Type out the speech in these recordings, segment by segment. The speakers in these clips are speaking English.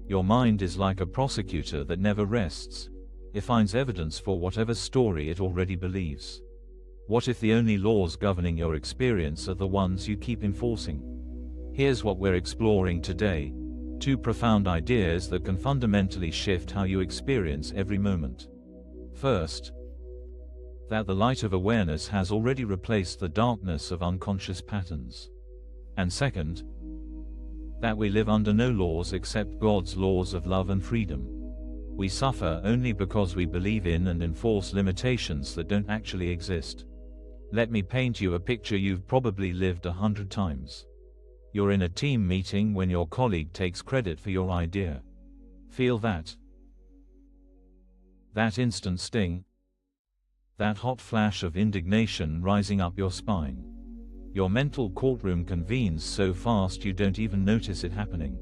Your mind is like a prosecutor that never rests. It finds evidence for whatever story it already believes. What if the only laws governing your experience are the ones you keep enforcing? Here's what we're exploring today. 2 profound ideas that can fundamentally shift how you experience every moment. First, that the light of awareness has already replaced the darkness of unconscious patterns. And second, that we live under no laws except God's laws of love and freedom. We suffer only because we believe in and enforce limitations that don't actually exist. Let me paint you a picture you've probably lived 100 times. You're in a team meeting when your colleague takes credit for your idea. Feel that? That instant sting? That hot flash of indignation rising up your spine? Your mental courtroom convenes so fast you don't even notice it happening.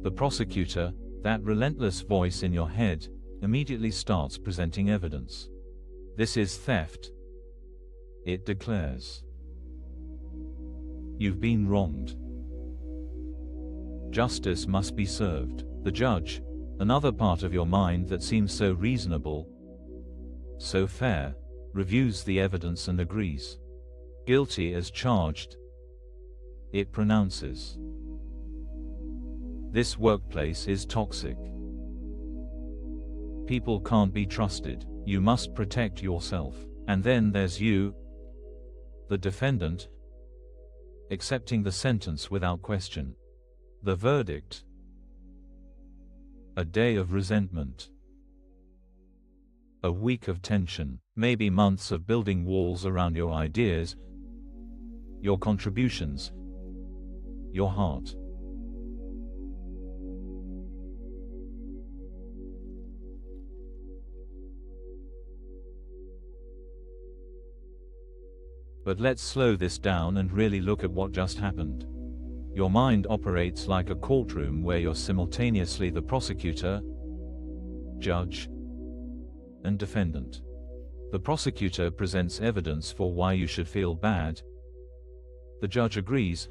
The prosecutor, that relentless voice in your head, immediately starts presenting evidence. This is theft, it declares. You've been wronged. Justice must be served. The judge, another part of your mind that seems so reasonable, so fair, reviews the evidence and agrees. Guilty as charged, it pronounces. This workplace is toxic. People can't be trusted. You must protect yourself. And then there's you, the defendant, accepting the sentence without question. The verdict: a day of resentment. A week of tension, maybe months of building walls around your ideas, your contributions, your heart. But let's slow this down and really look at what just happened. Your mind operates like a courtroom where you're simultaneously the prosecutor, judge, and defendant. The prosecutor presents evidence for why you should feel bad. The judge agrees,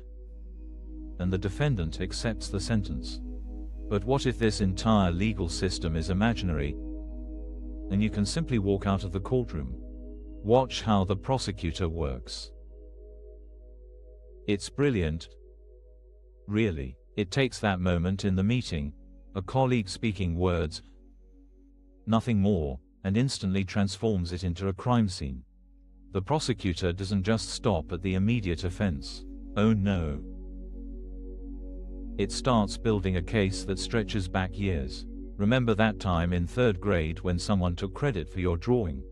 and the defendant accepts the sentence. But what if this entire legal system is imaginary, and you can simply walk out of the courtroom? Watch how the prosecutor works. It's brilliant. Really, it takes that moment in the meeting, a colleague speaking words, nothing more, and instantly transforms it into a crime scene. The prosecutor doesn't just stop at the immediate offense. Oh no. It starts building a case that stretches back years. Remember that time in 3rd grade when someone took credit for your drawing?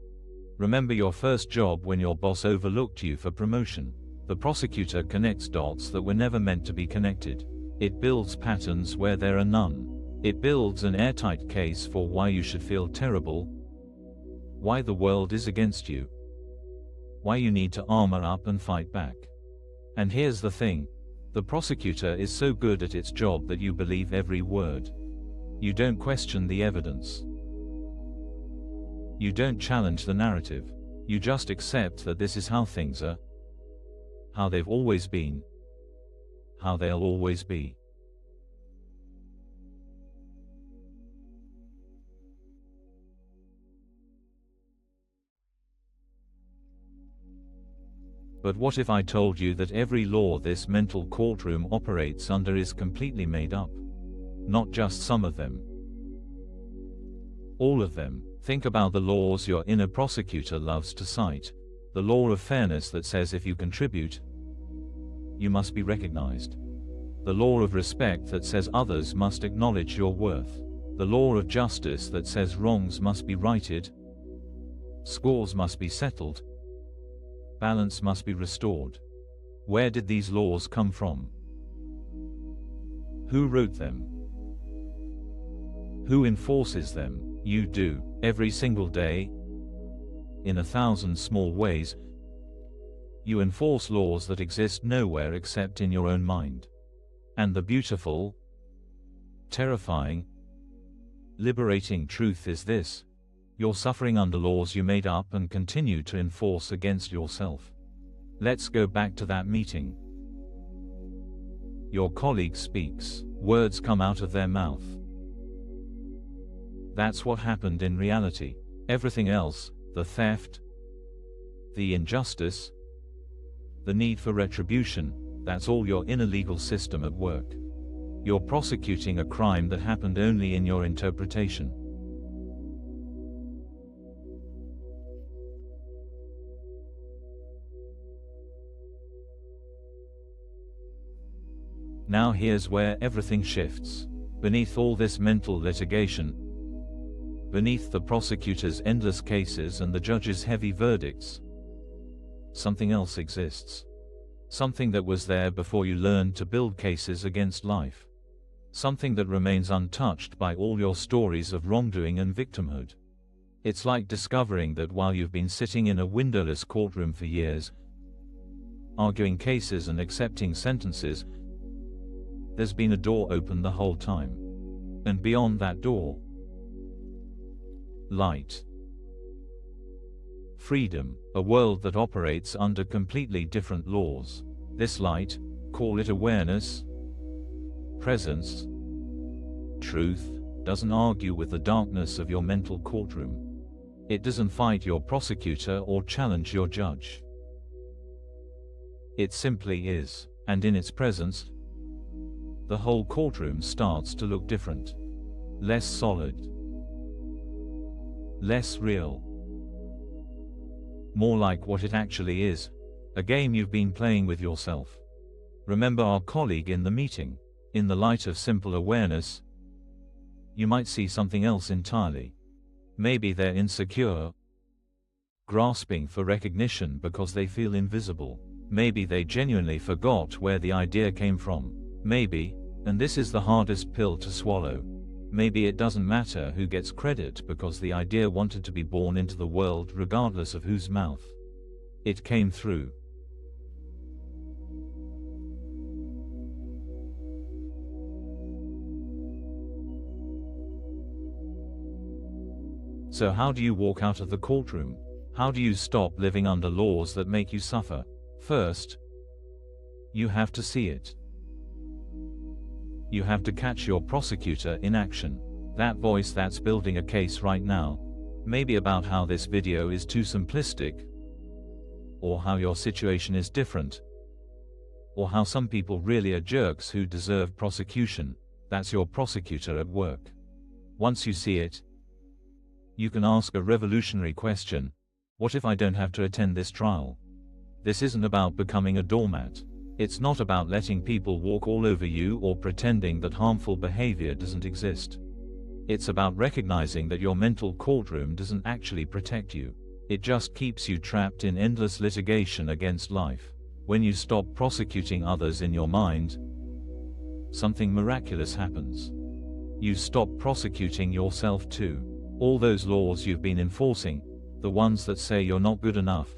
Remember your first job when your boss overlooked you for promotion? The prosecutor connects dots that were never meant to be connected. It builds patterns where there are none. It builds an airtight case for why you should feel terrible, why the world is against you, why you need to armor up and fight back. And here's the thing, the prosecutor is so good at its job that you believe every word. You don't question the evidence. You don't challenge the narrative. You just accept that this is how things are, how they've always been, how they'll always be. But what if I told you that every law this mental courtroom operates under is completely made up? Not just some of them. All of them. Think about the laws your inner prosecutor loves to cite. The law of fairness that says if you contribute, you must be recognized. The law of respect that says others must acknowledge your worth. The law of justice that says wrongs must be righted, scores must be settled, balance must be restored. Where did these laws come from? Who wrote them? Who enforces them? You do, every single day, in 1,000 small ways. You enforce laws that exist nowhere except in your own mind. And the beautiful, terrifying, liberating truth is this: you're suffering under laws you made up and continue to enforce against yourself. Let's go back to that meeting. Your colleague speaks. Words come out of their mouth. That's what happened in reality. Everything else, the theft, the injustice, the need for retribution, that's all your inner legal system at work. You're prosecuting a crime that happened only in your interpretation. Now here's where everything shifts. Beneath all this mental litigation, beneath the prosecutor's endless cases and the judge's heavy verdicts, something else exists. Something that was there before you learned to build cases against life. Something that remains untouched by all your stories of wrongdoing and victimhood. It's like discovering that while you've been sitting in a windowless courtroom for years, arguing cases and accepting sentences, there's been a door open the whole time. And beyond that door, light. Freedom, a world that operates under completely different laws. This light, call it awareness, presence, truth, doesn't argue with the darkness of your mental courtroom. It doesn't fight your prosecutor or challenge your judge. It simply is, and in its presence, the whole courtroom starts to look different. Less solid. Less real. More like what it actually is, a game you've been playing with yourself. Remember our colleague in the meeting. In the light of simple awareness, you might see something else entirely. Maybe they're insecure, grasping for recognition because they feel invisible. Maybe they genuinely forgot where the idea came from. Maybe, and this is the hardest pill to swallow, maybe it doesn't matter who gets credit because the idea wanted to be born into the world regardless of whose mouth it came through. So how do you walk out of the courtroom? How do you stop living under laws that make you suffer? First, you have to see it. You have to catch your prosecutor in action. That voice that's building a case right now, maybe about how this video is too simplistic, or how your situation is different, or how some people really are jerks who deserve prosecution. That's your prosecutor at work. Once you see it, you can ask a revolutionary question: what if I don't have to attend this trial? This isn't about becoming a doormat. It's not about letting people walk all over you or pretending that harmful behavior doesn't exist. It's about recognizing that your mental courtroom doesn't actually protect you. It just keeps you trapped in endless litigation against life. When you stop prosecuting others in your mind, something miraculous happens. You stop prosecuting yourself too. All those laws you've been enforcing, the ones that say you're not good enough,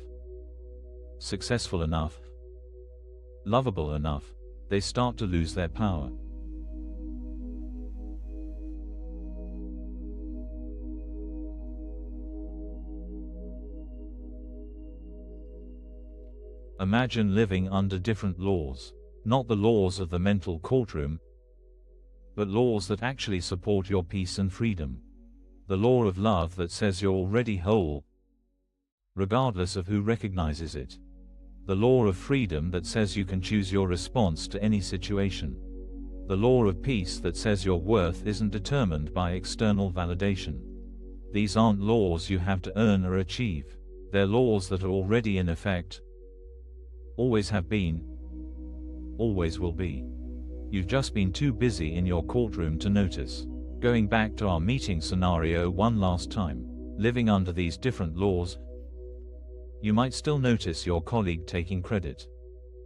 successful enough, lovable enough, they start to lose their power. Imagine living under different laws. Not the laws of the mental courtroom, but laws that actually support your peace and freedom. The law of love that says you're already whole, regardless of who recognizes it. The law of freedom that says you can choose your response to any situation. The law of peace that says your worth isn't determined by external validation. These aren't laws you have to earn or achieve. They're laws that are already in effect, always have been, always will be. You've just been too busy in your courtroom to notice. Going back to our meeting scenario one last time, living under these different laws, you might still notice your colleague taking credit.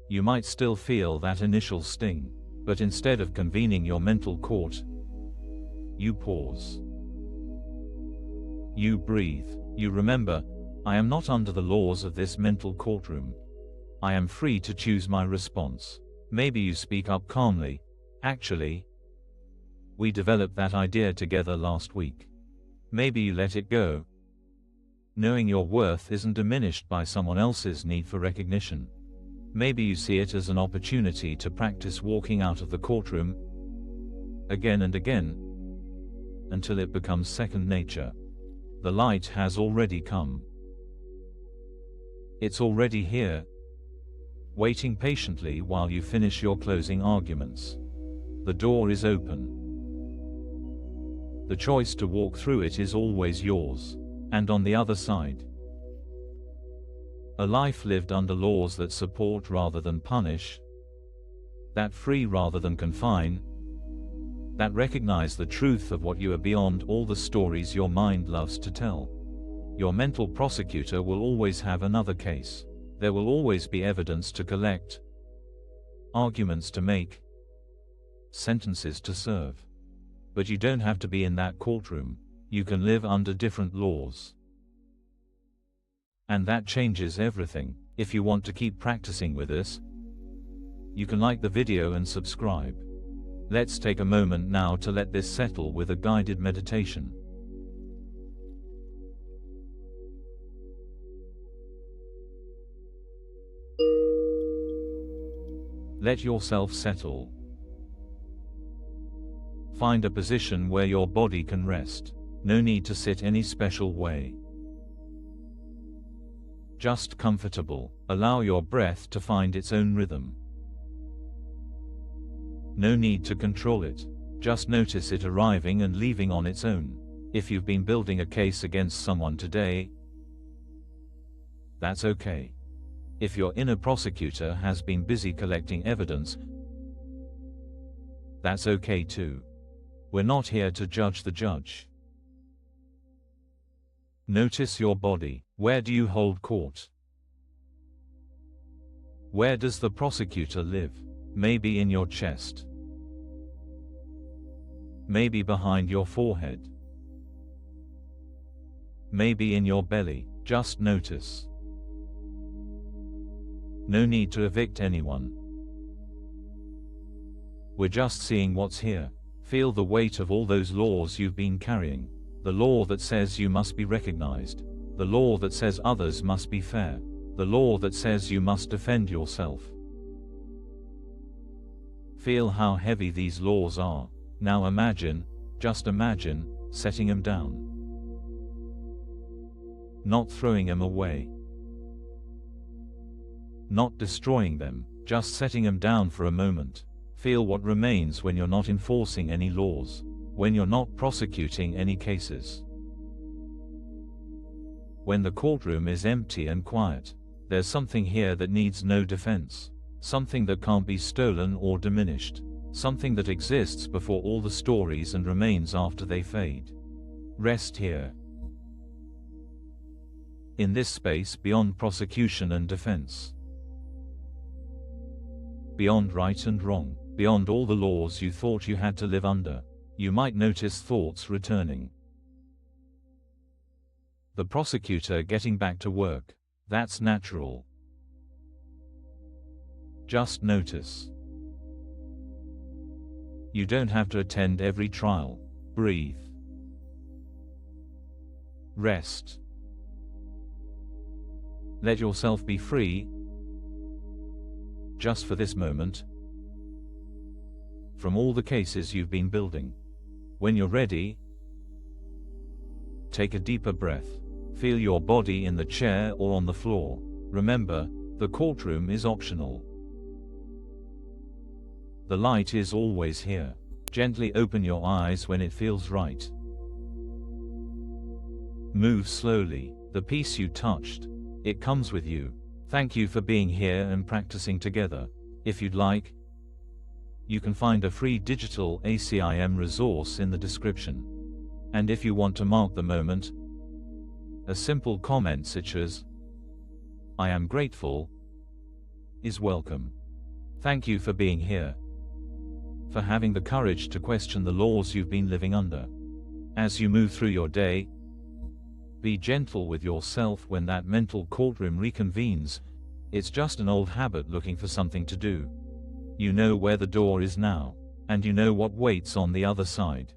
You might still feel that initial sting, but instead of convening your mental court, you pause. You breathe. You remember, I am not under the laws of this mental courtroom. I am free to choose my response. Maybe you speak up calmly. Actually, we developed that idea together last week. Maybe you let it go, knowing your worth isn't diminished by someone else's need for recognition. Maybe you see it as an opportunity to practice walking out of the courtroom again and again, until it becomes second nature. The light has already come. It's already here, waiting patiently while you finish your closing arguments. The door is open. The choice to walk through it is always yours. And on the other side, a life lived under laws that support rather than punish, that free rather than confine, that recognize the truth of what you are beyond all the stories your mind loves to tell. Your mental prosecutor will always have another case. There will always be evidence to collect, arguments to make, sentences to serve. But you don't have to be in that courtroom. You can live under different laws. And that changes everything. If you want to keep practicing with this, you can like the video and subscribe. Let's take a moment now to let this settle with a guided meditation. Let yourself settle. Find a position where your body can rest. No need to sit any special way. Just comfortable. Allow your breath to find its own rhythm. No need to control it. Just notice it arriving and leaving on its own. If you've been building a case against someone today, that's okay. If your inner prosecutor has been busy collecting evidence, that's okay too. We're not here to judge the judge. Notice your body. Where do you hold court? Where does the prosecutor live? Maybe in your chest. Maybe behind your forehead. Maybe in your belly. Just notice. No need to evict anyone. We're just seeing what's here. Feel the weight of all those laws you've been carrying. The law that says you must be recognized. The law that says others must be fair. The law that says you must defend yourself. Feel how heavy these laws are. Now imagine, just imagine, setting them down. Not throwing them away. Not destroying them, just setting them down for a moment. Feel what remains when you're not enforcing any laws, when you're not prosecuting any cases. When the courtroom is empty and quiet, there's something here that needs no defense, something that can't be stolen or diminished, something that exists before all the stories and remains after they fade. Rest here. In this space beyond prosecution and defense. Beyond right and wrong. Beyond all the laws you thought you had to live under. You might notice thoughts returning. The prosecutor getting back to work. That's natural. Just notice. You don't have to attend every trial. Breathe. Rest. Let yourself be free, just for this moment, from all the cases you've been building. When you're ready, take a deeper breath. Feel your body in the chair or on the floor. Remember, the courtroom is optional. The light is always here. Gently open your eyes when it feels right. Move slowly. The peace you touched, it comes with you. Thank you for being here and practicing together. If you'd like, you can find a free digital ACIM resource in the description. And if you want to mark the moment, a simple comment such as, "I am grateful," is welcome. Thank you for being here, for having the courage to question the laws you've been living under. As you move through your day, be gentle with yourself when that mental courtroom reconvenes. It's just an old habit looking for something to do. You know where the door is now, and you know what waits on the other side.